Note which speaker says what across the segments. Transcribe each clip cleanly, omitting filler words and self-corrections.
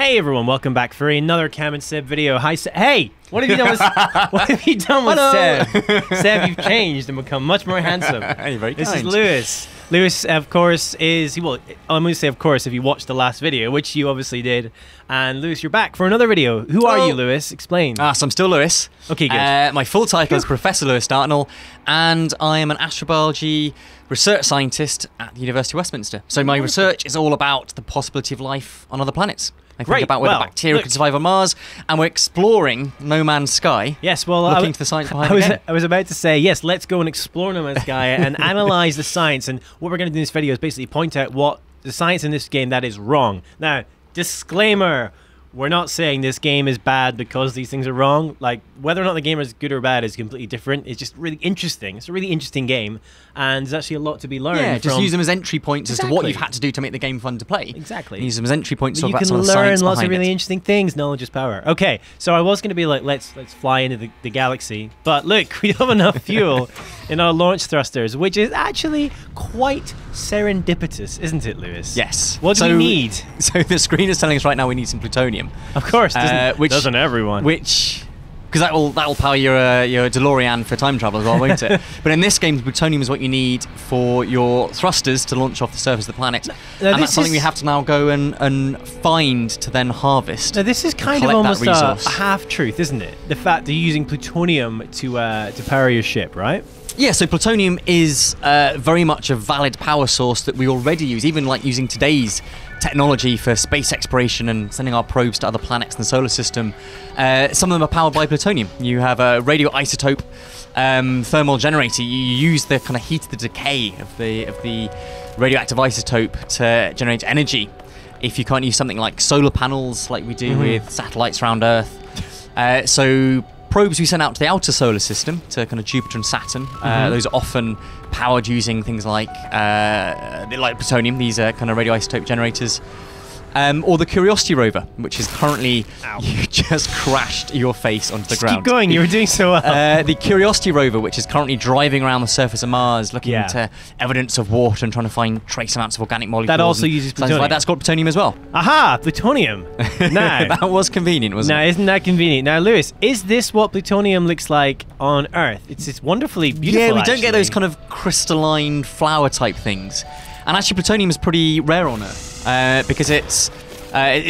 Speaker 1: Hey everyone, welcome back for another Cam and Seb video. Hi, Hey, what have you done with what have you done with Seb? Seb, you've changed and become much more handsome.
Speaker 2: Hey, very
Speaker 1: This
Speaker 2: kind.
Speaker 1: is Lewis. Lewis, of course, is well. I'm going to say, of course, if you watched the last video, which you obviously did. And Lewis, you're back for another video. Who are you, Lewis? Explain.
Speaker 2: So I'm still Lewis.
Speaker 1: Okay, good.
Speaker 2: My full title is Professor Lewis Dartnell, and I am an astrobiology research scientist at the University of Westminster. So my research is all about the possibility of life on other planets. I think about whether bacteria can survive on Mars, and we're exploring No Man's Sky.
Speaker 1: Yes, well,
Speaker 2: looking into the science behind the game.
Speaker 1: I was about to say, yes, let's go and explore No Man's Sky and analyze the science. And what we're going to do in this video is basically point out what the science in this game that is wrong. Now, disclaimer. We're not saying this game is bad because these things are wrong. Like, whether or not the game is good or bad is completely different. It's just really interesting. It's a really interesting game, and there's actually a lot to be learned.
Speaker 2: Yeah, just
Speaker 1: from...
Speaker 2: use them as entry points as to what you've had to do to make the game fun to play.
Speaker 1: Exactly.
Speaker 2: Use them as entry points to talk
Speaker 1: you
Speaker 2: about
Speaker 1: can
Speaker 2: some of the science
Speaker 1: learn lots of
Speaker 2: behind
Speaker 1: really
Speaker 2: it.
Speaker 1: interesting things. Knowledge is power. Okay, so I was going to be like, let's fly into the galaxy, but look, we have enough fuel in our launch thrusters, which is actually quite serendipitous, isn't it, Lewis?
Speaker 2: Yes.
Speaker 1: What do we need?
Speaker 2: So the screen is telling us right now we need some plutonium.
Speaker 1: Of course, doesn't everyone?
Speaker 2: Because that will power your DeLorean for time travel as well, won't it? But in this game, plutonium is what you need for your thrusters to launch off the surface of the planet, and that's something we have to now go and find to then harvest.
Speaker 1: Now this is kind of almost a half-truth, isn't it? The fact that you're using plutonium to power your ship, right?
Speaker 2: Yeah, so plutonium is very much a valid power source that we already use, even like using today's technology for space exploration and sending our probes to other planets in the solar system. Some of them are powered by plutonium. You have a radioisotope thermal generator. You use the kind of heat of the decay of the radioactive isotope to generate energy. If you can't use something like solar panels like we do with satellites around Earth. So probes we send out to the outer solar system, to kind of Jupiter and Saturn. Those are often powered using things like plutonium, these kind of radioisotope generators. Or the Curiosity rover, which is currently... You just crashed your face onto the ground.
Speaker 1: Keep going, you were doing so well.
Speaker 2: The Curiosity rover, which is currently driving around the surface of Mars, looking into evidence of water and trying to find trace amounts of organic molecules.
Speaker 1: That also uses plutonium.
Speaker 2: That's got plutonium as well.
Speaker 1: Aha, plutonium. Now,
Speaker 2: that was convenient, wasn't it?
Speaker 1: Now, isn't that convenient? Now, Lewis, is this what plutonium looks like on Earth? It's wonderfully beautiful,
Speaker 2: Yeah, we don't get those kind of crystalline flower type things. And actually, plutonium is pretty rare on Earth because it's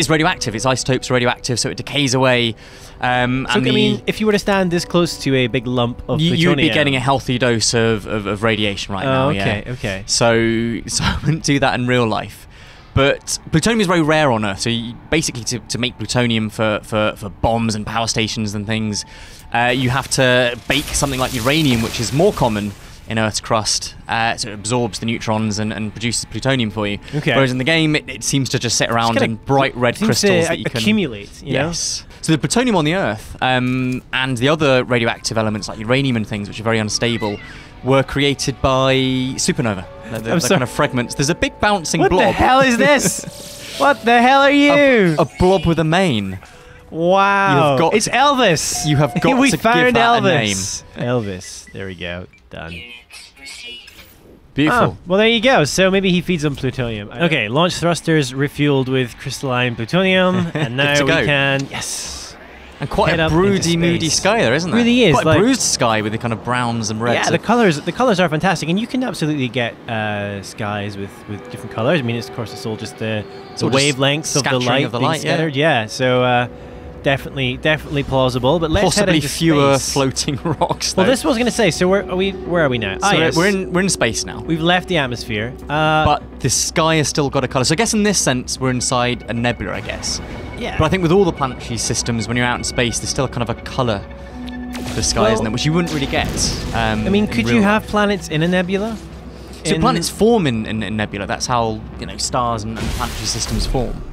Speaker 2: radioactive. Its isotopes are radioactive, so it decays away. I
Speaker 1: mean, if you were to stand this close to a big lump of plutonium...
Speaker 2: You would be getting a healthy dose of radiation right now,
Speaker 1: okay.
Speaker 2: So I wouldn't do that in real life. But plutonium is very rare on Earth, so basically to make plutonium for bombs and power stations and things, you have to bake something like uranium, which is more common in Earth's crust, so it absorbs the neutrons and produces plutonium for you.
Speaker 1: Okay.
Speaker 2: Whereas in the game, it seems to just sit around in bright red crystals that you can
Speaker 1: accumulate.
Speaker 2: Yes. So the plutonium on the Earth and the other radioactive elements like uranium and things, which are very unstable, were created by supernova. They're kind of fragments. There's a big bouncing blob.
Speaker 1: What the hell is this? What the hell are you?
Speaker 2: A blob with a mane.
Speaker 1: Wow. It's Elvis.
Speaker 2: You have got
Speaker 1: we
Speaker 2: to
Speaker 1: found
Speaker 2: give that
Speaker 1: Elvis.
Speaker 2: a name.
Speaker 1: Elvis. There we go. Done.
Speaker 2: Beautiful.
Speaker 1: Oh, well, there you go. So maybe he feeds on plutonium. Okay, launch thrusters refueled with crystalline plutonium, and now we can... Yes.
Speaker 2: And quite a broody, moody sky there, isn't there?
Speaker 1: It really is.
Speaker 2: Quite a bruised sky with the kind of browns and reds.
Speaker 1: Yeah, the colors are fantastic, and you can absolutely get skies with different colors. I mean, of course, it's all just the wavelengths of the light being scattered. Yeah, so definitely plausible. But let's
Speaker 2: possibly
Speaker 1: head into
Speaker 2: fewer
Speaker 1: space.
Speaker 2: floating rocks. Though.
Speaker 1: Well, this was going to say. So where are we now?
Speaker 2: So yes. we're in space now.
Speaker 1: We've left the atmosphere,
Speaker 2: but the sky has still got a color. So I guess in this sense, we're inside a nebula. I guess.
Speaker 1: Yeah.
Speaker 2: But I think with all the planetary systems, when you're out in space, there's still kind of a color to the sky, isn't there? Which you wouldn't really get.
Speaker 1: I mean, could you have planets in a nebula?
Speaker 2: So planets form in nebula. That's how stars and planetary systems form.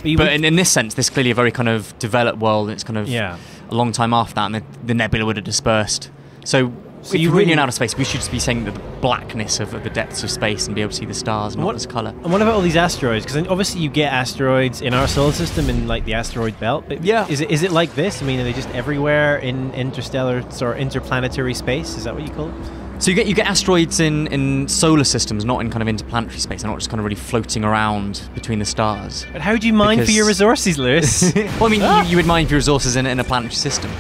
Speaker 2: But in this sense, this is clearly a very kind of developed world, and it's kind of a long time after that, and the nebula would have dispersed. So if you're really in outer space, we should just be saying the blackness of the depths of space and be able to see the stars, not this colour.
Speaker 1: And what about all these asteroids? Because obviously you get asteroids in our solar system in like the asteroid belt. But is it like this? I mean, are they just everywhere in interstellar or interplanetary space? Is that what you call it?
Speaker 2: So you get asteroids in solar systems, not in kind of interplanetary space. They're not just kind of really floating around between the stars.
Speaker 1: But how do you mine for your resources, Lewis?
Speaker 2: Well, I mean, you would mine for your resources in a planetary system.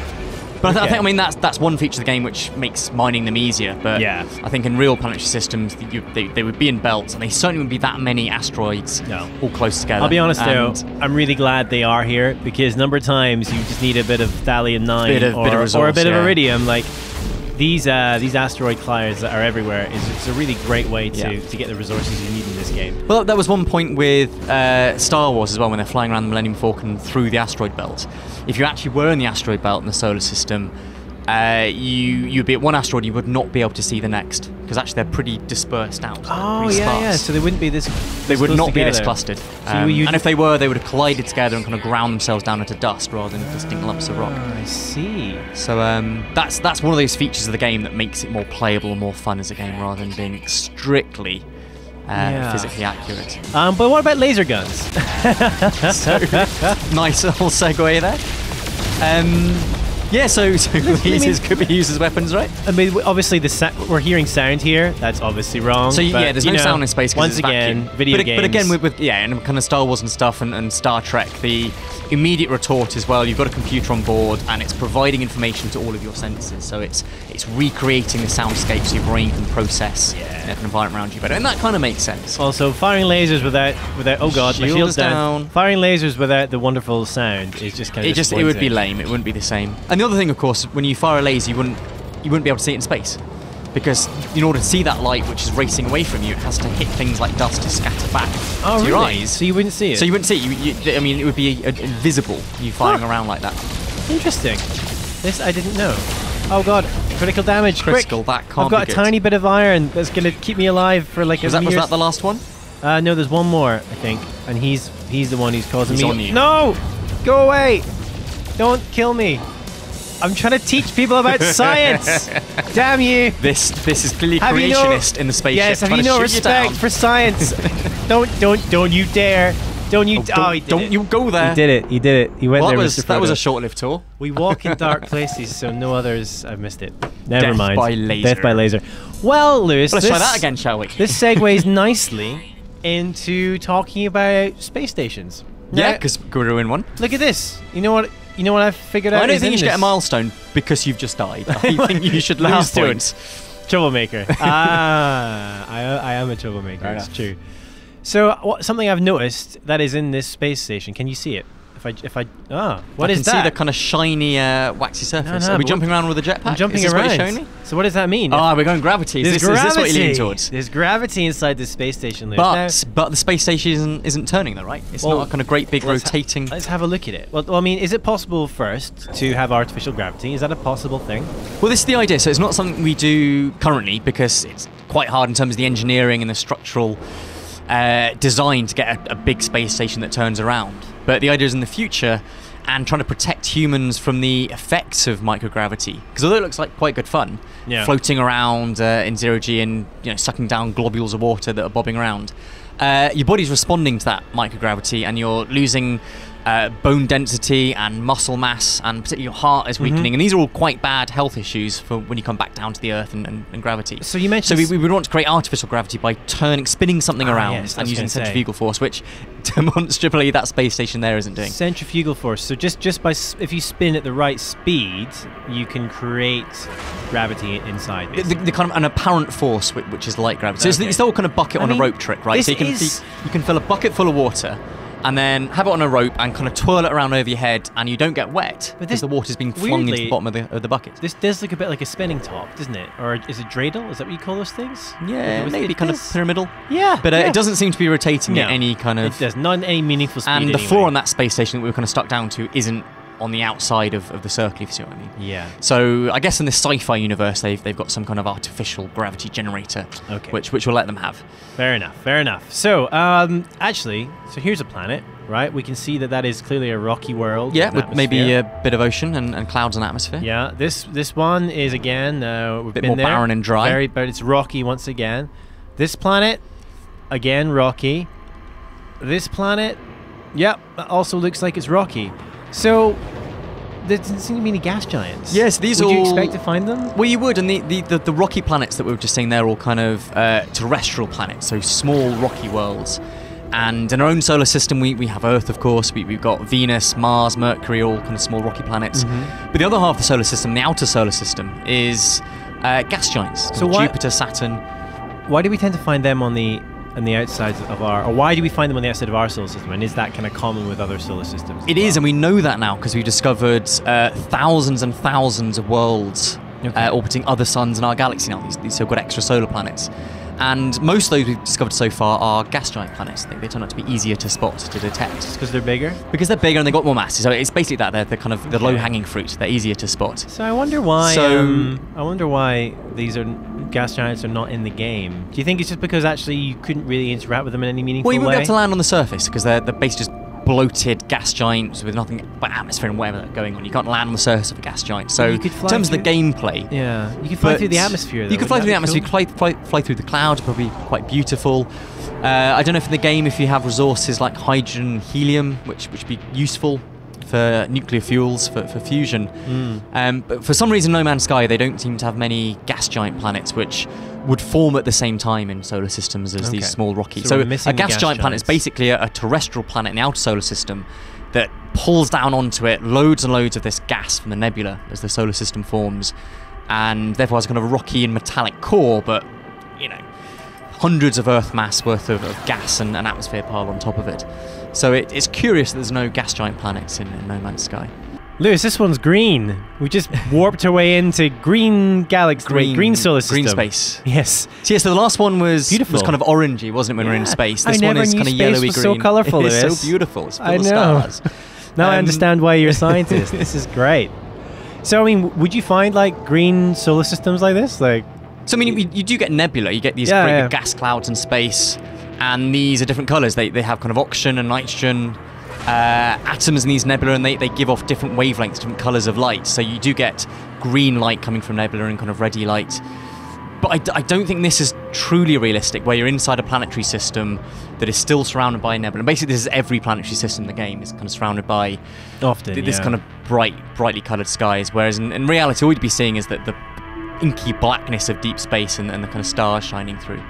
Speaker 2: But I think that's one feature of the game which makes mining them easier. But
Speaker 1: yeah.
Speaker 2: I think in real planetary systems, they would be in belts, and they certainly wouldn't be that many asteroids all close together.
Speaker 1: I'll be honest though, I'm really glad they are here, because number of times you just need a bit of thallium-9 or a bit of iridium. Like these asteroid colliders that are everywhere it's a really great way to get the resources you need in this game.
Speaker 2: Well, that was one point with Star Wars as well, when they're flying around the Millennium Falcon through the asteroid belt. If you actually were in the asteroid belt in the solar system, you'd be at one asteroid, you would not be able to see the next, because actually they're pretty dispersed out.
Speaker 1: Oh yeah. So they wouldn't be this.
Speaker 2: They would not be this clustered.
Speaker 1: So
Speaker 2: and if they were, they would have collided together and kind of ground themselves down into dust rather than distinct lumps of rock.
Speaker 1: I see.
Speaker 2: So that's one of those features of the game that makes it more playable and more fun as a game, rather than being strictly physically accurate.
Speaker 1: But what about laser guns?
Speaker 2: So, nice little segue there. Yeah, so lasers could be used as weapons, right?
Speaker 1: I mean, obviously we're hearing sound here. That's obviously wrong.
Speaker 2: So yeah, there's no sound in space.
Speaker 1: Once again, video games.
Speaker 2: But again, with and kind of Star Wars and stuff and Star Trek, the immediate retort is, well, you've got a computer on board and it's providing information to all of your senses. So it's recreating the soundscape so your brain can process the environment around you better, and that kind of makes sense.
Speaker 1: Also, firing lasers without oh god, my shield's down. Firing lasers without the wonderful sound is just kind of
Speaker 2: it would be lame. It wouldn't be the same. And the other thing, of course, when you fire a laser, you wouldn't be able to see it in space, because in order to see that light which is racing away from you, it has to hit things like dust to scatter back to your eyes.
Speaker 1: So you wouldn't see it.
Speaker 2: So you wouldn't see it. I mean, it would be invisible. You firing around like that.
Speaker 1: Interesting. This I didn't know. Oh god, critical damage!
Speaker 2: Critical.
Speaker 1: Quick.
Speaker 2: That can't
Speaker 1: I've got
Speaker 2: be
Speaker 1: a
Speaker 2: good.
Speaker 1: tiny bit of iron that's gonna keep me alive for like
Speaker 2: was that the last one?
Speaker 1: No, there's one more, I think, and he's the one who's causing me.
Speaker 2: On you.
Speaker 1: No, go away! Don't kill me! I'm trying to teach people about science. Damn you!
Speaker 2: This is clearly creationist in the spaceship.
Speaker 1: Yes, have you no respect for science? don't you dare! Don't you?
Speaker 2: Don't you go there!
Speaker 1: He did it. He did it. He went there.
Speaker 2: That was a short-lived tour.
Speaker 1: We walk in dark places, so no others. I've missed it. Never mind.
Speaker 2: Death by laser.
Speaker 1: Death by laser. Well, Lewis,
Speaker 2: let's try that again, shall we?
Speaker 1: This segues nicely into talking about space stations.
Speaker 2: Yeah, because we're doing one.
Speaker 1: Look at this. You know what? I've figured out.
Speaker 2: I don't think you should get a milestone because you've just died. I think you should lose points.
Speaker 1: Troublemaker. I am a troublemaker. It's true. So something I've noticed that is in this space station. Can you see it? What is that?
Speaker 2: I can see the kind of shiny, waxy surface. Are we jumping around with a jetpack?
Speaker 1: I'm jumping
Speaker 2: around.
Speaker 1: What you're showing me? So what does that mean?
Speaker 2: We're going gravity. Is this what you're leaning towards?
Speaker 1: There's gravity inside this space station.
Speaker 2: But the space station isn't turning though, right? It's not a kind of great big rotating.
Speaker 1: Let's have a look at it. Well, I mean, is it possible first to have artificial gravity? Is that a possible thing?
Speaker 2: Well, this is the idea. So it's not something we do currently because it's quite hard in terms of the engineering and the structural design to get a big space station that turns around. But the idea is in the future, and trying to protect humans from the effects of microgravity. Because although it looks like quite good fun, floating around in zero G and sucking down globules of water that are bobbing around, your body's responding to that microgravity, and you're losing bone density and muscle mass, and particularly your heart is weakening. And these are all quite bad health issues for when you come back down to the Earth and gravity.
Speaker 1: So you mentioned.
Speaker 2: So we would want to create artificial gravity by spinning something around and using centrifugal force, which demonstrably that space station there isn't doing.
Speaker 1: Centrifugal force. So just by if you spin at the right speed, you can create gravity inside.
Speaker 2: The kind of an apparent force which is like gravity. So it's the whole kind of bucket on a rope trick, right? So you can fill a bucket full of water, and then have it on a rope and kind of twirl it around over your head, and you don't get wet because the water's being flung into the bottom of the bucket.
Speaker 1: This does look a bit like a spinning top, doesn't it? Or is it dreidel? Is that what you call those things?
Speaker 2: Yeah, maybe kind of pyramidal.
Speaker 1: Yeah.
Speaker 2: But it doesn't seem to be rotating at any kind of...
Speaker 1: It does, not any meaningful speed.
Speaker 2: And the floor on that space station that we were kind of stuck down to isn't on the outside of the circle, if you see what I mean.
Speaker 1: Yeah.
Speaker 2: So I guess in this sci-fi universe, they've got some kind of artificial gravity generator, which will let them have.
Speaker 1: Fair enough. Fair enough. So actually, here's a planet, right? We can see that is clearly a rocky world.
Speaker 2: Yeah, with maybe a bit of ocean and clouds and atmosphere.
Speaker 1: Yeah. This one is again we've
Speaker 2: bit
Speaker 1: been
Speaker 2: more
Speaker 1: there,
Speaker 2: barren and dry.
Speaker 1: but it's rocky once again. This planet, again rocky. This planet, yep, also looks like it's rocky. So there doesn't seem to be any gas giants.
Speaker 2: Yes, these
Speaker 1: Would
Speaker 2: all...
Speaker 1: you expect to find them?
Speaker 2: Well, you would, and the rocky planets that we were just saying, they're all kind of terrestrial planets, so small rocky worlds. And in our own solar system, we have Earth, of course. We've got Venus, Mars, Mercury, all kind of small rocky planets. But the other half of the solar system, the outer solar system, is gas giants. So Jupiter, Saturn.
Speaker 1: Why do we tend to find them on the outsides of or why do we find them on the outside of our solar system? And is that kind of common with other solar systems?
Speaker 2: It is, and we know that now because we've discovered thousands and thousands of worlds orbiting other suns in our galaxy now, these so-called extrasolar planets. And most of those we've discovered so far are gas giant planets. They turn out to be easier to spot, to detect.
Speaker 1: Just because they're bigger?
Speaker 2: Because they're bigger and they've got more mass. So it's basically that. They're kind of the low-hanging fruit. They're easier to spot.
Speaker 1: So I wonder why these gas giants are not in the game. Do you think it's just because actually you couldn't really interact with them in any meaningful way?
Speaker 2: Well, you wouldn't be able to land on the surface because they're basically just bloated gas giants with nothing but atmosphere and whatever going on. You can't land on the surface of a gas giant. So in terms of the gameplay...
Speaker 1: Yeah, you could fly through the atmosphere, though.
Speaker 2: You could fly through the atmosphere, cool? fly through the clouds, probably quite beautiful. I don't know if in the game if you have resources like hydrogen and helium, which would be useful for nuclear fuels, for fusion. But for some reason, No Man's Sky, they don't seem to have many gas giant planets which would form at the same time in solar systems as these small rocky. So a gas giant planet is basically a terrestrial planet in the outer solar system that pulls down onto it loads and loads of this gas from the nebula as the solar system forms, and therefore has a kind of rocky and metallic core, but hundreds of Earth mass worth of gas and an atmosphere piled on top of it. So it's curious that there's no gas giant planets in No Man's Sky.
Speaker 1: Lewis, this one's green. We just warped our way into green galaxy, green solar system.
Speaker 2: Green space.
Speaker 1: Yes.
Speaker 2: So the last one was
Speaker 1: beautiful.
Speaker 2: Was kind of orangey, wasn't it, when we were in space? This one is kind of yellowy green.
Speaker 1: So colourful, Lewis.
Speaker 2: It's so beautiful. It's full
Speaker 1: of
Speaker 2: stars.
Speaker 1: Now I understand why you're a scientist. This is great. So, I mean, would you find like green solar systems like this?
Speaker 2: So, I mean, you do get nebula. You get these great big gas clouds in space, and these are different colours. They have kind of oxygen and nitrogen atoms in these nebula, and they give off different wavelengths, different colours of light. So you do get green light coming from nebula and kind of reddy light. But I don't think this is truly realistic, where you're inside a planetary system that is still surrounded by nebula. And basically, this is every planetary system in the game is kind of surrounded by this kind of brightly coloured skies. Whereas in reality, all you'd be seeing is that the inky blackness of deep space and the kind of stars shining through.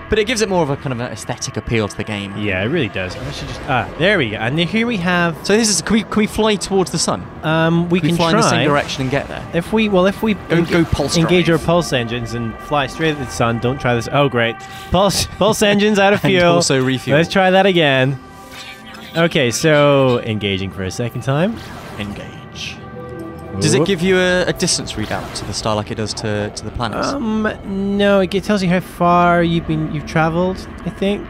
Speaker 2: But it gives it more of a kind of an aesthetic appeal to the game.
Speaker 1: Yeah, it really does. I should just there we go. And here we have.
Speaker 2: So this is. Can we fly towards the sun?
Speaker 1: We can
Speaker 2: fly
Speaker 1: try
Speaker 2: in the same direction and get there.
Speaker 1: If we
Speaker 2: go pulse
Speaker 1: engage
Speaker 2: drive.
Speaker 1: our pulse engines and fly straight at the sun. Don't try this. Oh, great! Pulse engines out of fuel.
Speaker 2: And also refuel.
Speaker 1: Let's try that again. Okay, so engaging for a second time.
Speaker 2: Engage. Does it give you a distance readout to the star like it does to the planets?
Speaker 1: No, it tells you how far you've traveled, I think.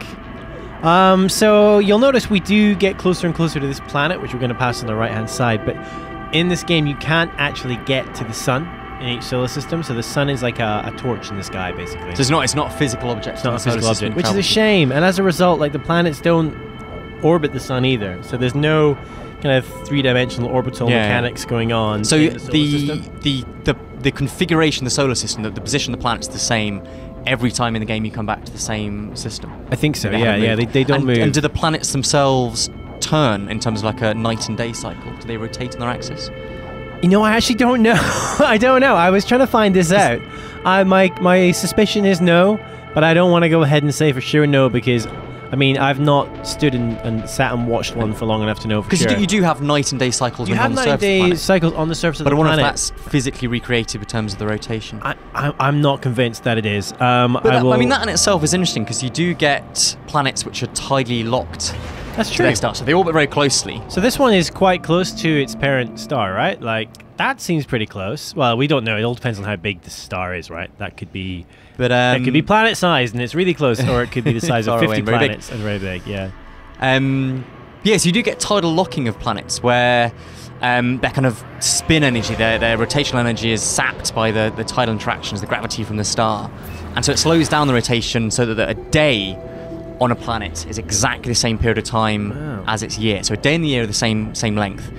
Speaker 1: So you'll notice we do get closer and closer to this planet, which we're going to pass on the right-hand side. But in this game, you can't actually get to the sun in each solar system. So the sun is like a torch in the sky, basically.
Speaker 2: So it's not a physical object.
Speaker 1: It's not a physical object, which is a shame. And as a result, like the planets don't orbit the sun either. So there's no kind of three-dimensional orbital mechanics going on.
Speaker 2: So the configuration of the solar system, the position of the planet's the same every time in the game you come back to the same system.
Speaker 1: I think so. They don't move.
Speaker 2: And do the planets themselves turn in terms of like a night and day cycle? Do they rotate on their axis?
Speaker 1: I actually don't know. I don't know. I was trying to find this out. My suspicion is no, but I don't want to go ahead and say for sure no because. I mean, I've not stood and sat and watched one for long enough to know for sure.
Speaker 2: Because you do have night and day cycles on the surface of the planet.
Speaker 1: You have night and day cycles on the surface of the planet.
Speaker 2: But I wonder if that's physically recreated in terms of the rotation.
Speaker 1: I'm not convinced that it is.
Speaker 2: I mean, that in itself is interesting because you do get planets which are tidally locked.
Speaker 1: That's true.
Speaker 2: To their star, so they orbit very closely.
Speaker 1: So this one is quite close to its parent star, right? Like, that seems pretty close. Well, we don't know. It all depends on how big the star is, right? That could be... it could be planet-sized and it's really close, or it could be the size of 50 planets and very big, yeah.
Speaker 2: Yes, you do get tidal locking of planets where their kind of spin energy, their rotational energy is sapped by the tidal interactions, the gravity from the star. And so it slows down the rotation so that a day on a planet is exactly the same period of time as its year. So a day in the year are the same length.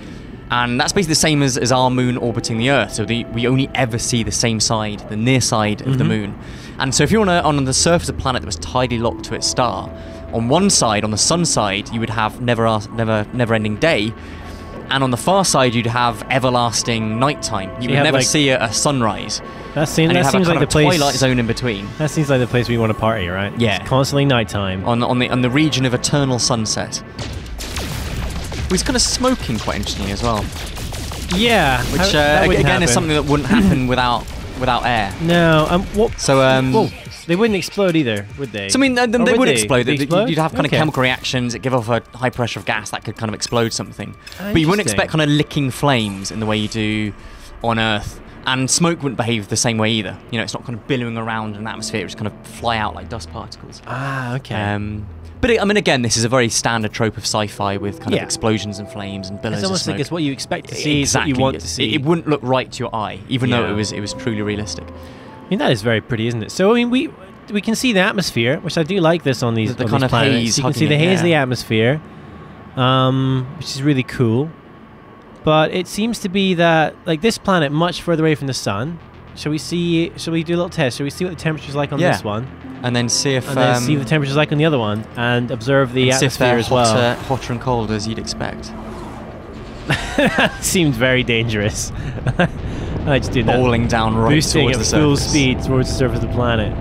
Speaker 2: And that's basically the same as our moon orbiting the Earth. So we only ever see the same side, the near side of the moon. And so if you're on the surface of a planet that was tidally locked to its star, on one side, on the sun side, you would have never-ending day. and on the far side you'd have everlasting nighttime. You would never see a sunrise.
Speaker 1: That seems like the place.
Speaker 2: Twilight zone in between.
Speaker 1: That seems like the place we want to party, right?
Speaker 2: Yeah.
Speaker 1: It's constantly nighttime.
Speaker 2: On the region of eternal sunset. He's kind of smoking quite interestingly as well.
Speaker 1: Yeah.
Speaker 2: Which again is something that wouldn't happen without air.
Speaker 1: No.
Speaker 2: So
Speaker 1: they wouldn't explode either, would they?
Speaker 2: So I mean, they would explode.
Speaker 1: Explode?
Speaker 2: You'd have kind of chemical reactions that give off a high pressure of gas that could kind of explode something. But you wouldn't expect kind of licking flames in the way you do on Earth. And smoke wouldn't behave the same way either. You know, it's not kind of billowing around in the atmosphere. It's kind of fly out like dust particles.
Speaker 1: Ah, okay.
Speaker 2: But I mean, again, this is a very standard trope of sci-fi with kind of explosions and flames and billows of smoke.
Speaker 1: It's almost like it's what you expect to see,
Speaker 2: exactly.
Speaker 1: What you want to see.
Speaker 2: It wouldn't look right to your eye, even though it was truly realistic.
Speaker 1: I mean, that is very pretty, isn't it? So I mean, we can see the atmosphere, which I do like this on these,
Speaker 2: the
Speaker 1: on
Speaker 2: kind
Speaker 1: these
Speaker 2: of
Speaker 1: planets.
Speaker 2: haze.
Speaker 1: You can see the haze of the atmosphere, which is really cool. But it seems to be that, like, this planet much further away from the sun. Shall we do a little test? Shall we see what the temperature's like on this one?
Speaker 2: And then see if...
Speaker 1: And then see what the temperature's like on the other one. And observe the atmosphere as well.
Speaker 2: Hotter and cold as you'd expect.
Speaker 1: That seems very dangerous. I just do that.
Speaker 2: Bowling down right
Speaker 1: boosting
Speaker 2: towards the surface.
Speaker 1: Full speed towards the surface of the planet.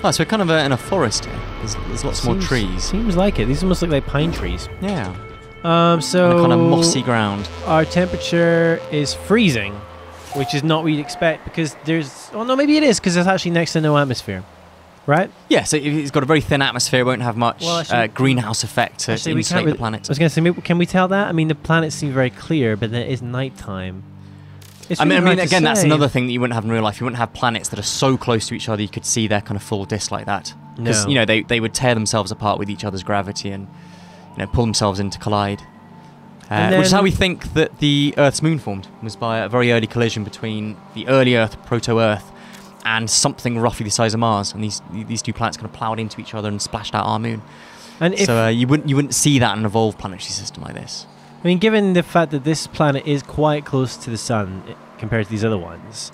Speaker 2: Oh, so we're kind of in a forest here. There's lots more trees.
Speaker 1: Seems like it. These almost look like pine trees.
Speaker 2: Yeah.
Speaker 1: So...
Speaker 2: And a kind of mossy ground.
Speaker 1: Our temperature is freezing, which is not what you'd expect because there's... Oh, no, maybe it is because there's actually next to no atmosphere. Right?
Speaker 2: Yeah, so it's got a very thin atmosphere, won't have much greenhouse effect to insulate the planet.
Speaker 1: I was going to say, maybe, can we tell that? I mean, the planets seem very clear, but then it is nighttime.
Speaker 2: I mean, again, that's another thing that you wouldn't have in real life. You wouldn't have planets that are so close to each other you could see their kind of full disk like that. Because, you know, they would tear themselves apart with each other's gravity and, you know, pull themselves in to collide. Which is how we think that the Earth's moon formed, was by a very early collision between the early Earth, proto-Earth, and something roughly the size of Mars, and these two planets kind of ploughed into each other and splashed out our moon. And so you wouldn't see that in an evolved planetary system like this.
Speaker 1: I mean, given the fact that this planet is quite close to the sun compared to these other ones,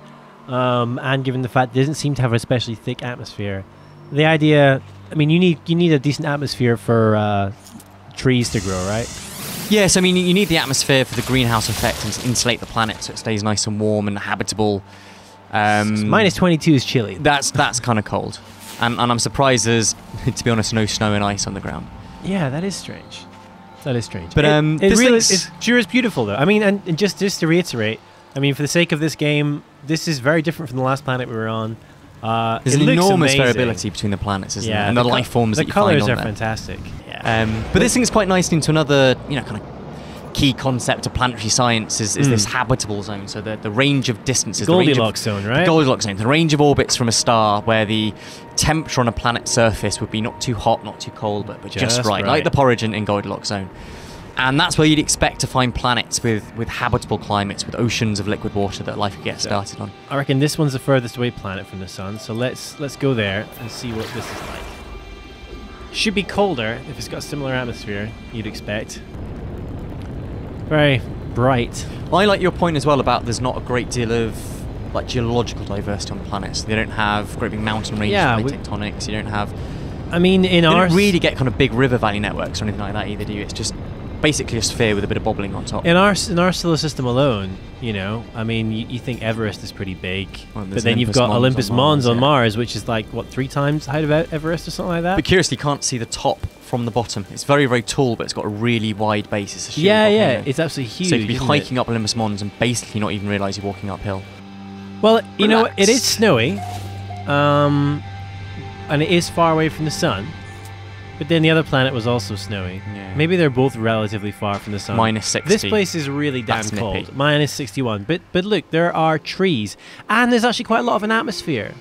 Speaker 1: and given the fact it doesn't seem to have an especially thick atmosphere, the idea, I mean, you need a decent atmosphere for trees to grow, right?
Speaker 2: Yes, I mean, you need the atmosphere for the greenhouse effect and to insulate the planet so it stays nice and warm and habitable.
Speaker 1: Minus 22 is chilly.
Speaker 2: That's kind of cold, and I'm surprised there's, to be honest, no snow and ice on the ground.
Speaker 1: Yeah, that is strange. That is strange.
Speaker 2: But
Speaker 1: it sure is beautiful, though. I mean, and just to reiterate, I mean, for the sake of this game, this is very different from the last planet we were on.
Speaker 2: There's an enormous variability between the planets, isn't there? And the life forms that you find on there.
Speaker 1: The colours are fantastic.
Speaker 2: Yeah. But this thing's quite nice into another, you know, kind of key concept of planetary science is this habitable zone. So the range of distances,
Speaker 1: Goldilocks zone, right?
Speaker 2: The Goldilocks zone, the range of orbits from a star where the temperature on a planet's surface would be not too hot, not too cold, but just right, like the porridge in Goldilocks zone. And that's where you'd expect to find planets with habitable climates, with oceans of liquid water that life could get started on.
Speaker 1: I reckon this one's the furthest away planet from the sun, so let's go there and see what this is like. Should be colder if it's got a similar atmosphere, you'd expect. Very bright.
Speaker 2: I like your point as well about there's not a great deal of like geological diversity on the planets. They don't have great big mountain ranges, plate tectonics. You don't have.
Speaker 1: I mean, they don't
Speaker 2: really get kind of big river valley networks or anything like that either, do you? It's just basically a sphere with a bit of bobbling on top.
Speaker 1: In our solar system alone, you know, I mean, you think Everest is pretty big, but then you've got Olympus Mons on Mars, which is like, what, 3 times the height of Everest or something like that?
Speaker 2: But curiously, you can't see the top from the bottom. It's very, very tall, but it's got a really wide base. It's a sheer volcano.
Speaker 1: It's absolutely huge.
Speaker 2: So you could be hiking up Olympus Mons and basically not even realise you're walking uphill.
Speaker 1: Well, you know, it is snowy, and it is far away from the sun. But then the other planet was also snowy. Yeah. Maybe they're both relatively far from the sun.
Speaker 2: Minus 60.
Speaker 1: This place is really damn cold. Minus 61. But look, there are trees. And there's actually quite a lot of an atmosphere.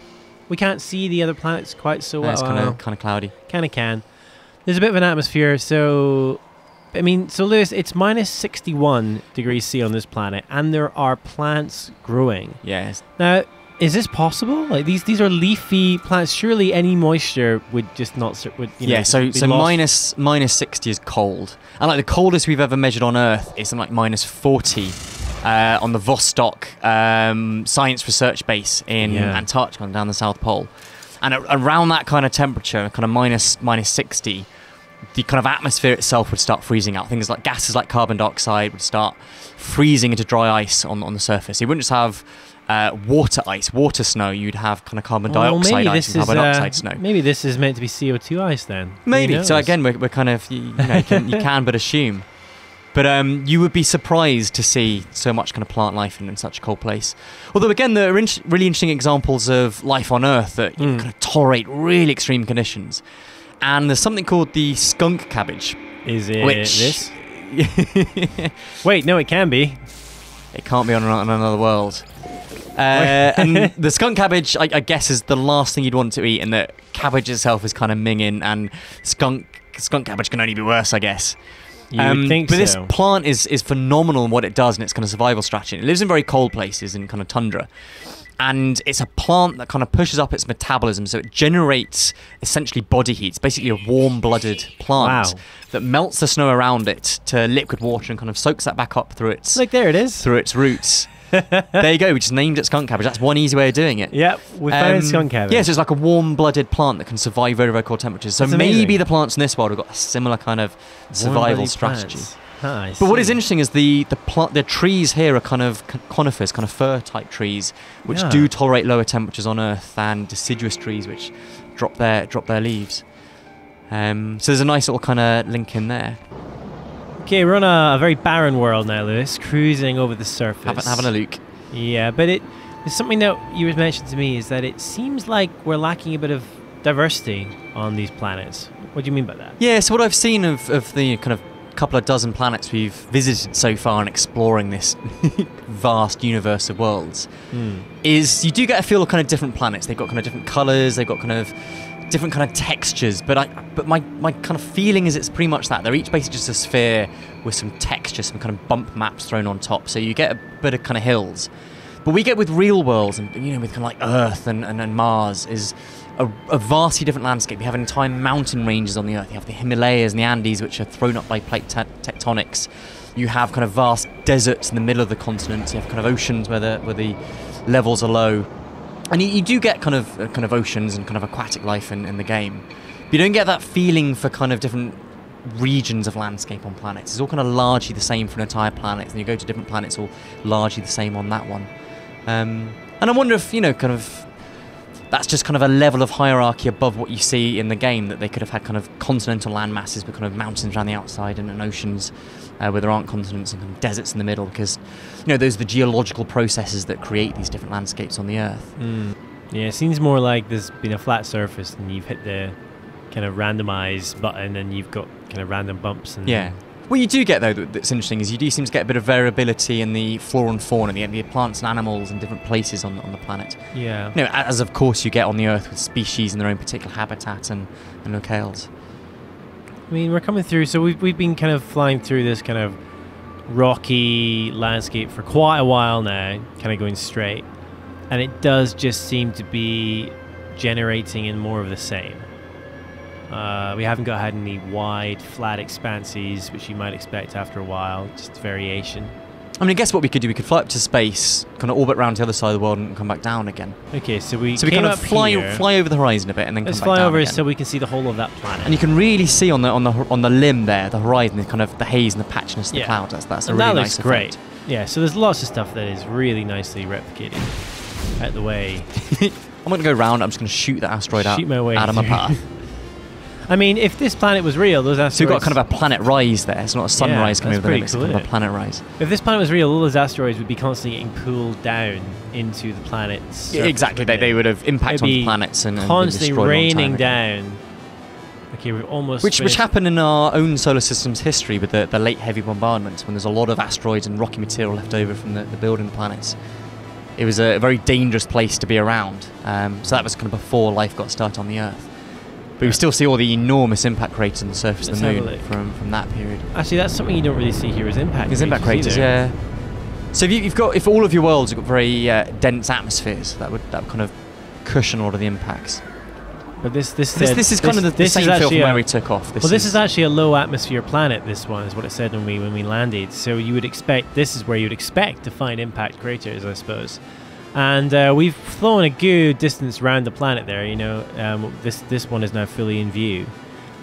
Speaker 1: We can't see the other planets quite so well.
Speaker 2: It's kind of cloudy.
Speaker 1: Kind of can. There's a bit of an atmosphere, so... I mean, so Lewis, it's minus 61 degrees C on this planet, and there are plants growing.
Speaker 2: Yes.
Speaker 1: Now... is this possible? Like these are leafy plants. Surely any moisture would just not. So minus 60 is cold, and like the coldest we've ever measured on Earth is something like minus 40 on the Vostok Science Research Base in Antarctica, down the South Pole, and around that kind of temperature, kind of minus 60,
Speaker 2: the kind of atmosphere itself would start freezing out. Things like gases like carbon dioxide would start freezing into dry ice on the surface. You wouldn't just have water ice, water snow. You'd have kind of carbon dioxide ice and carbon dioxide snow.
Speaker 1: Maybe this is meant to be CO2 ice then.
Speaker 2: Maybe. So again, we're kind of, you can but assume. But you would be surprised to see so much kind of plant life in such a cold place. Although again, there are really interesting examples of life on Earth that kind of tolerate really extreme conditions. And there's something called the skunk cabbage.
Speaker 1: Is it this? Wait, no, it can be.
Speaker 2: It can't be on another world. And the skunk cabbage, I guess, is the last thing you'd want to eat, and that cabbage itself is kind of minging, and skunk cabbage can only be worse, I guess.
Speaker 1: You would think
Speaker 2: but
Speaker 1: so.
Speaker 2: This plant is phenomenal in what it does and its kind of survival strategy. It lives in very cold places in kind of tundra. And it's a plant that kind of pushes up its metabolism, so it generates essentially body heat. It's basically a warm-blooded plant that melts the snow around it to liquid water and kind of soaks that back up through its
Speaker 1: there it is.
Speaker 2: Through its roots. There you go. We just named it skunk cabbage. That's one easy way of doing it.
Speaker 1: Yep, we found skunk cabbage.
Speaker 2: Yeah, so it's like a warm-blooded plant that can survive very, very cold temperatures. So maybe the plants in this world have got a similar kind of survival strategy. But what is interesting is the trees here are kind of conifers, kind of fir-type trees, which do tolerate lower temperatures on Earth than deciduous trees, which drop their leaves. So there's a nice little kind of link in there.
Speaker 1: Okay, we're on a very barren world now, Lewis, cruising over the surface.
Speaker 2: Having a look.
Speaker 1: Yeah, but it's something that you mentioned to me is that it seems like we're lacking a bit of diversity on these planets. What do you mean by that?
Speaker 2: Yeah, so what I've seen of the kind of couple of dozen planets we've visited so far in exploring this vast universe of worlds is you do get a feel of kind of different planets. They've got kind of different colours, they've got kind of different kind of textures, but my kind of feeling is it's pretty much that. They're each basically just a sphere with some texture, some kind of bump maps thrown on top, so you get a bit of kind of hills. But we get with real worlds and with kind of like Earth and Mars is a vastly different landscape. You have entire mountain ranges on the Earth. You have the Himalayas and the Andes, which are thrown up by plate tectonics. You have kind of vast deserts in the middle of the continent. You have kind of oceans where the levels are low. And you do get kind of oceans and kind of aquatic life in the game. But you don't get that feeling for kind of different regions of landscape on planets. It's all kind of largely the same for an entire planet. And you go to different planets, all largely the same on that one. And I wonder if, kind of that's just kind of a level of hierarchy above what you see in the game, that they could have had kind of continental land masses with kind of mountains around the outside and oceans where there aren't continents and kind of deserts in the middle, because those are the geological processes that create these different landscapes on the Earth.
Speaker 1: Yeah, it seems more like there's been a flat surface and you've hit the kind of randomize button and you've got kind of random bumps. And
Speaker 2: what you do get, though, that's interesting is you do seem to get a bit of variability in the flora and fauna, the plants and animals in different places on the planet.
Speaker 1: Yeah.
Speaker 2: As of course you get on the Earth with species in their own particular habitat and locales.
Speaker 1: I mean, we're coming through, so we've been kind of flying through this kind of rocky landscape for quite a while now, kind of going straight. And it does just seem to be generating in more of the same. We haven't had any wide, flat expanses, which you might expect after a while, just variation.
Speaker 2: I mean, I guess what we could do, we could fly up to space, kind of orbit around to the other side of the world and come back down again.
Speaker 1: Okay, so we
Speaker 2: kind of fly over the horizon a bit and then come back down again.
Speaker 1: Let's fly over so we can see the whole of that planet.
Speaker 2: And you can really see on the limb there, the horizon, the kind of the haze and the patchiness of the clouds. That's a really nice effect.
Speaker 1: That looks great. Yeah, so there's lots of stuff that is really nicely replicated out of the way.
Speaker 2: I'm going to go round. I'm just going to shoot the asteroid out of my path.
Speaker 1: I mean, if this planet was real, those asteroids...
Speaker 2: So you've got kind of a planet rise there. It's not a sunrise coming over the limb, it's kind of a planet rise.
Speaker 1: If this planet was real, all those asteroids would be constantly getting pulled down into the planet's surface.
Speaker 2: Exactly. They would have impact on the planets and
Speaker 1: constantly raining down. Okay, we're almost
Speaker 2: which happened in our own solar system's history with the late heavy bombardment, when there's a lot of asteroids and rocky material left over from the building planets. It was a very dangerous place to be around. So that was kind of before life got started on the Earth. But we still see all the enormous impact craters on the surface of the moon from that period.
Speaker 1: Actually, that's something you don't really see here, is impact craters.
Speaker 2: Impact craters, yeah. So if all of your worlds have got very dense atmospheres, that would kind of cushion a lot of the impacts.
Speaker 1: But this is
Speaker 2: kind of the same feel from where we took off.
Speaker 1: This is actually a low atmosphere planet. This one is what it said when we landed. So you would expect this is where you'd expect to find impact craters, I suppose. And we've flown a good distance around the planet there. This one is now fully in view.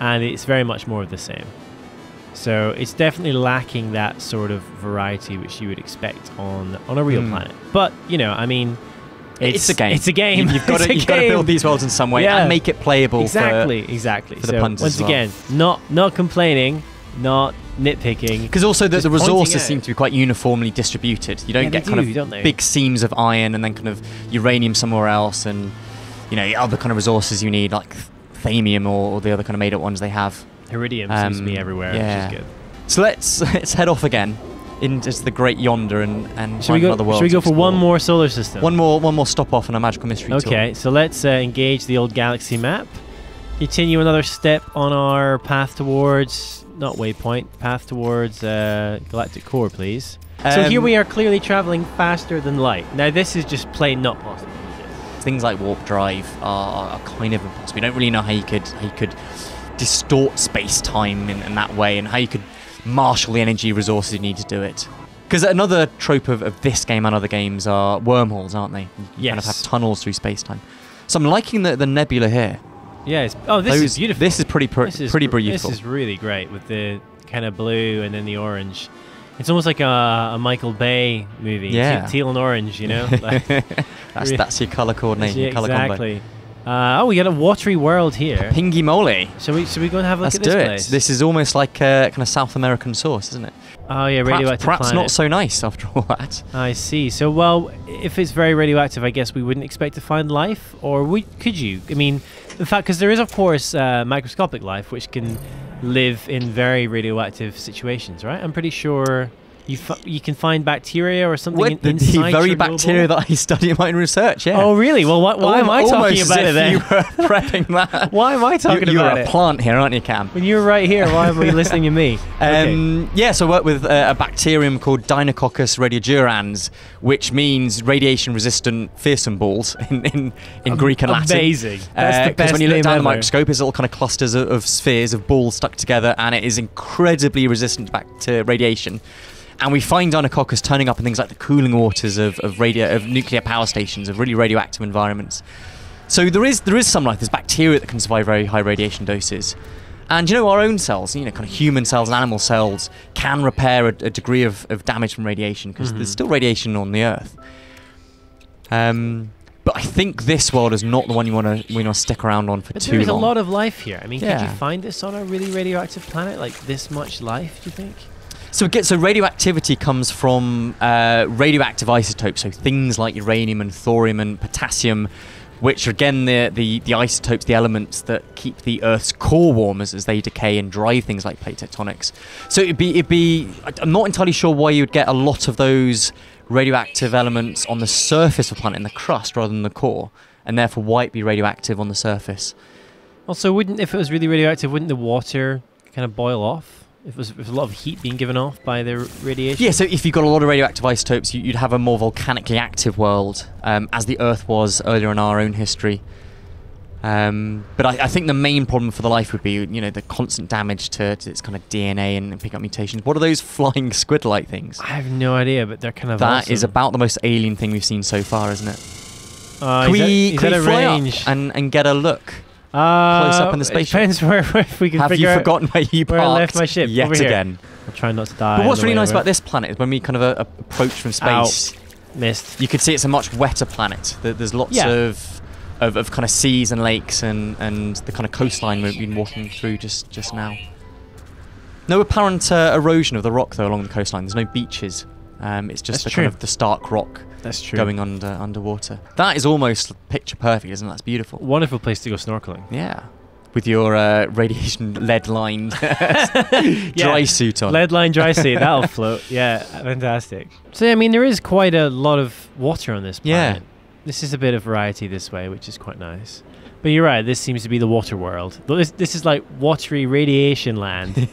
Speaker 1: and it's very much more of the same. So it's definitely lacking that sort of variety which you would expect on a real planet. But I mean, it's a game. It's a game.
Speaker 2: You've got to build these worlds in some way and make it playable.
Speaker 1: Exactly.
Speaker 2: For the
Speaker 1: so
Speaker 2: punters
Speaker 1: once again, not complaining, not nitpicking.
Speaker 2: Because also the resources seem to be quite uniformly distributed. You don't get kind of big seams of iron and then kind of uranium somewhere else, and other kind of resources you need like thamium or the other kind of made up ones they have.
Speaker 1: Iridium seems to be everywhere, which is good.
Speaker 2: So let's head off again into the great yonder and find another world.
Speaker 1: Should we go for one more solar system?
Speaker 2: One more stop off on a magical mystery tour.
Speaker 1: Okay, so let's engage the old galaxy map. Continue another step on our path towards, not waypoint, path towards galactic core, please. So here we are clearly traveling faster than light. Now this is just plain not possible.
Speaker 2: Things like warp drive are kind of impossible. We don't really know how you could distort space-time in that way, and how you could marshal the energy resources you need to do it. Because another trope of this game and other games are wormholes, aren't they? You kind of have tunnels through space-time. So I'm liking the nebula here.
Speaker 1: Yeah. This is beautiful.
Speaker 2: This is pretty beautiful.
Speaker 1: This is really great with the kind of blue and then the orange. It's almost like a Michael Bay movie.
Speaker 2: Yeah.
Speaker 1: Teal and orange, Like,
Speaker 2: that's your color coordination, color combo.
Speaker 1: Exactly. We got a watery world here.
Speaker 2: Pingy moly.
Speaker 1: Should we go and have a look at this
Speaker 2: place?
Speaker 1: place?
Speaker 2: This is almost like a kind of South American source, isn't it?
Speaker 1: Oh yeah, radioactive
Speaker 2: perhaps
Speaker 1: planet.
Speaker 2: Not so nice after all that.
Speaker 1: I see. So, well, if it's very radioactive, I guess we wouldn't expect to find life, or could you? I mean, in fact, because there is, of course, microscopic life which can live in very radioactive situations, right? I'm pretty sure you can find bacteria or something inside
Speaker 2: the very
Speaker 1: Chernobyl.
Speaker 2: bacteria that I study in my research. Yeah.
Speaker 1: Oh, really? Well, why am I talking about it then?
Speaker 2: You were prepping that.
Speaker 1: Why am I talking about it?
Speaker 2: You're a plant here, aren't you, Cam?
Speaker 1: When you're right here, why are you listening to me?
Speaker 2: Yeah, so I work with a bacterium called Deinococcus radiodurans, which means radiation-resistant fearsome balls in Greek and Latin.
Speaker 1: Amazing. That's the best
Speaker 2: Because when you look down
Speaker 1: name
Speaker 2: the
Speaker 1: ever.
Speaker 2: microscope, it's little kind of clusters of spheres of balls stuck together, and it is incredibly resistant to radiation. And we find Deinococcus turning up in things like the cooling waters of nuclear power stations, of really radioactive environments. So there is some life. There's bacteria that can survive very high radiation doses. And our own cells, kind of human cells and animal cells, can repair a degree of damage from radiation, because there's still radiation on the Earth. But I think this world is not the one you want to stick around on for too long.
Speaker 1: There's a lot of life here. I mean, could you find this on a really radioactive planet, like this much life, do you think?
Speaker 2: So radioactivity comes from radioactive isotopes, so things like uranium and thorium and potassium, which are again the isotopes, the elements that keep the Earth's core warm as they decay and drive things like plate tectonics. So it'd be I'm not entirely sure why you would get a lot of those radioactive elements on the surface of the planet, in the crust rather than the core, and therefore why it'd be radioactive on the surface.
Speaker 1: Also, if it was really radioactive, wouldn't the water kind of boil off? If there's a lot of heat being given off by the radiation?
Speaker 2: Yeah, so if you've got a lot of radioactive isotopes, you'd have a more volcanically active world, as the Earth was earlier in our own history. But I think the main problem for the life would be, the constant damage to its kind of DNA and pick up mutations. What are those flying squid-like things?
Speaker 1: I have no idea, but they're kind of
Speaker 2: That
Speaker 1: awesome.
Speaker 2: is about the most alien thing we've seen so far, isn't it?
Speaker 1: Can we
Speaker 2: fly up and get a look? Close up in the spaceship.
Speaker 1: Depends where if we can
Speaker 2: Have
Speaker 1: figure
Speaker 2: you
Speaker 1: out
Speaker 2: forgotten where you parked?
Speaker 1: where I left my ship.
Speaker 2: Yet
Speaker 1: over here.
Speaker 2: again.
Speaker 1: I'll try not to die.
Speaker 2: But what's
Speaker 1: on the
Speaker 2: really
Speaker 1: way
Speaker 2: nice
Speaker 1: over.
Speaker 2: about this planet is when we kind of approach from space,
Speaker 1: missed.
Speaker 2: you could see it's a much wetter planet. There's lots of kind of seas and lakes and the kind of coastline we've been walking through just now. No apparent erosion of the rock though along the coastline. There's no beaches. It's just kind of the stark rock.
Speaker 1: That's true.
Speaker 2: Going underwater. That is almost picture perfect, isn't it? That's beautiful.
Speaker 1: Wonderful place to go snorkeling.
Speaker 2: Yeah. With your radiation lead-lined dry suit on.
Speaker 1: Lead-lined dry suit, that'll float. Yeah, fantastic. So, I mean, there is quite a lot of water on this planet. Yeah. This is a bit of variety this way, which is quite nice. But you're right, this seems to be the water world. This is like watery radiation land,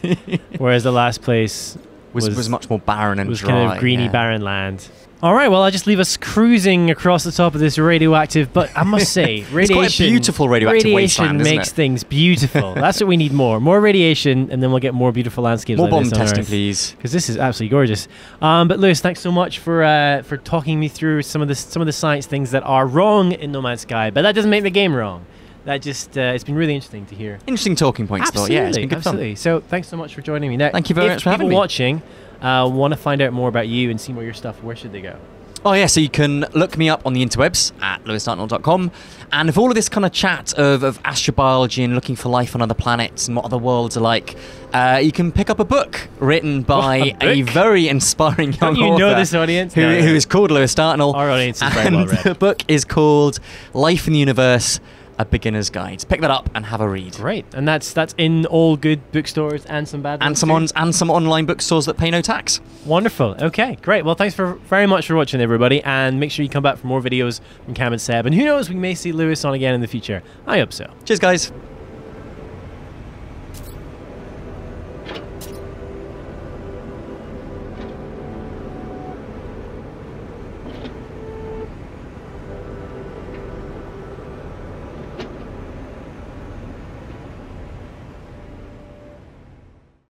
Speaker 1: whereas the last place
Speaker 2: was much more barren and dry.
Speaker 1: Kind of greeny, barren land. All right, well, I'll just leave us cruising across the top of this radioactive, but I must say, radiation...
Speaker 2: It's quite a beautiful radioactive wasteland, isn't it?
Speaker 1: makes things beautiful. That's what we need more. More radiation, and then we'll get more beautiful landscapes
Speaker 2: more
Speaker 1: like
Speaker 2: bomb
Speaker 1: this on
Speaker 2: testing,
Speaker 1: Earth.
Speaker 2: please.
Speaker 1: Because this is absolutely gorgeous. But Lewis, thanks so much for talking me through some of the science things that are wrong in No Man's Sky, but that doesn't make the game wrong. that just it's been really interesting to hear.
Speaker 2: Interesting talking points, though. Yeah, it's been good
Speaker 1: absolutely.
Speaker 2: fun.
Speaker 1: So thanks so much for joining me. Now,
Speaker 2: thank you very much for having me.
Speaker 1: People watching want to find out more about you and see more of your stuff, where should they go?
Speaker 2: Oh yeah, so you can look me up on the interwebs at lewisdartnell.com, and if all of this kind of chat of astrobiology and looking for life on other planets and what other worlds are like, you can pick up a book written by a very inspiring young
Speaker 1: Don't you
Speaker 2: author
Speaker 1: know this audience?
Speaker 2: who is called Lewis Dartnell.
Speaker 1: Our audience is very well read.
Speaker 2: The book is called Life in the Universe, A Beginner's Guide. Pick that up and have a read.
Speaker 1: Great, and that's in all good bookstores and some bad ones
Speaker 2: and some online bookstores that pay no tax.
Speaker 1: Wonderful. Okay, great. Well, thanks very much for watching, everybody, and make sure you come back for more videos from Cam and Seb. And who knows, we may see Lewis on again in the future. I hope so.
Speaker 2: Cheers, guys.